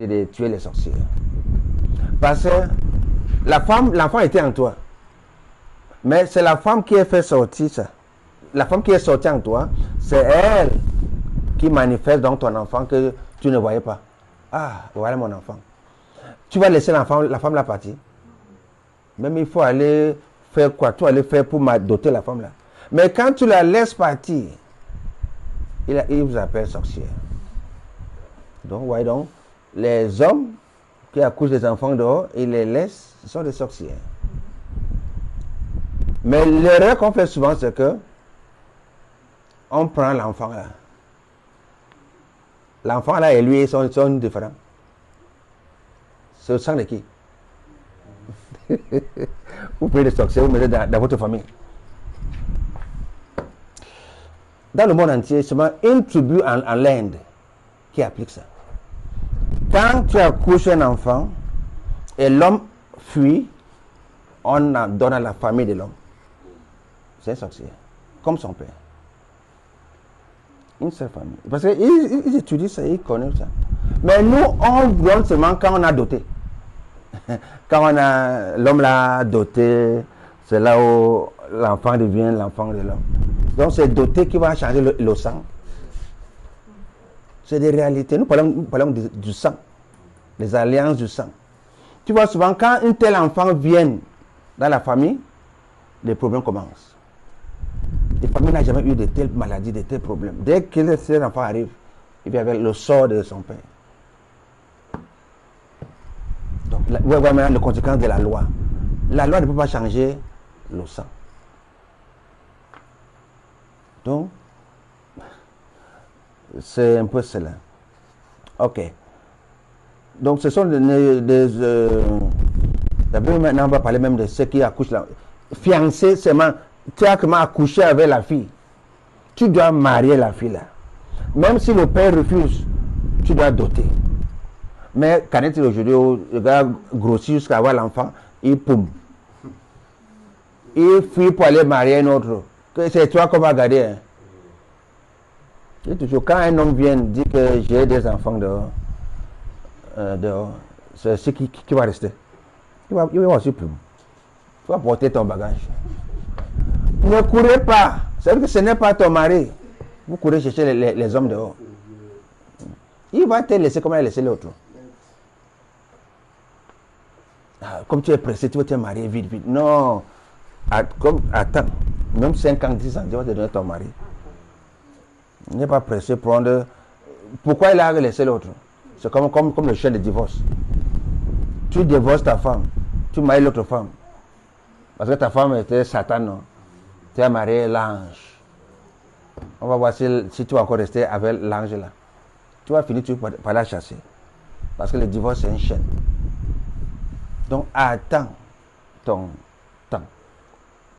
de tuer les sorciers. Parce que l'enfant était en toi. Mais c'est la femme qui a fait sortir ça. La femme qui est sortie en toi, c'est elle qui manifeste dans ton enfant que tu ne voyais pas. Ah, voilà mon enfant. Tu vas laisser la femme là partir. Même il faut aller faire quoi? Tu vas aller faire pour doter la femme là. Mais quand tu la laisses partir, il vous appelle sorcière. Donc, voyez donc, les hommes qui accouchent des enfants dehors, ils les laissent, ce sont des sorcières. Mais l'erreur qu'on fait souvent, c'est que on prend l'enfant là. L'enfant là et lui, ils sont différents. C'est au sang de qui? Vous prenez des sorciers, vous mettez dans votre famille. Dans le monde entier, c'est seulement une tribu en l'Inde qui applique ça. Quand tu accouches un enfant et l'homme fuit, on en donne à la famille de l'homme. C'est un sorcier, comme son père. Une seule famille. Parce qu'ils étudient ça, ils connaissent ça. Mais nous, on donne seulement quand on a doté. Quand l'homme l'a doté, c'est là où l'enfant devient l'enfant de l'homme. Donc c'est doté qui va changer le sang. C'est des réalités. Nous parlons du sang, les alliances du sang. Tu vois souvent quand un tel enfant vient dans la famille, les problèmes commencent. La famille n'a jamais eu de telles maladies, de tels problèmes. Dès que cet enfant arrive, il vient avec le sort de son père. Donc, vous voyez maintenant les conséquences de la loi. La loi ne peut pas changer le sang. Donc, c'est un peu cela. Ok. Donc, ce sont maintenant, on va parler même de ceux qui accouchent là. Fiancé, seulement, tu as comment accouché avec la fille. Tu dois marier la fille là. Même si le père refuse, tu dois doter. Mais qu'en est-il aujourd'hui, le gars grossit jusqu'à avoir l'enfant, il poum. Il fuit pour aller marier un autre. C'est toi qu'on va garder. Hein. Et toujours, quand un homme vient dire que j'ai des enfants dehors, c'est ce qui va rester. Il va aussi poum. Tu vas porter ton bagage. Ne courez pas. C'est que ce n'est pas ton mari. Vous courez chercher les hommes dehors. Il va te laisser comme il a laissé l'autre. Comme tu es pressé, tu vas te marier vite, vite. Non. Attends. Même 5 ans, 10 ans, tu vas te donner ton mari. Il n'est pas pressé pour prendre. Pourquoi il a laissé l'autre? C'est comme le chien de divorce. Tu divorces ta femme. Tu maries l'autre femme. Parce que ta femme était Satan, non? Tu as marié l'ange. On va voir si tu vas encore rester avec l'ange là. Tu vas finir par la chasser. Parce que le divorce, c'est une chaîne. Donc, attends ton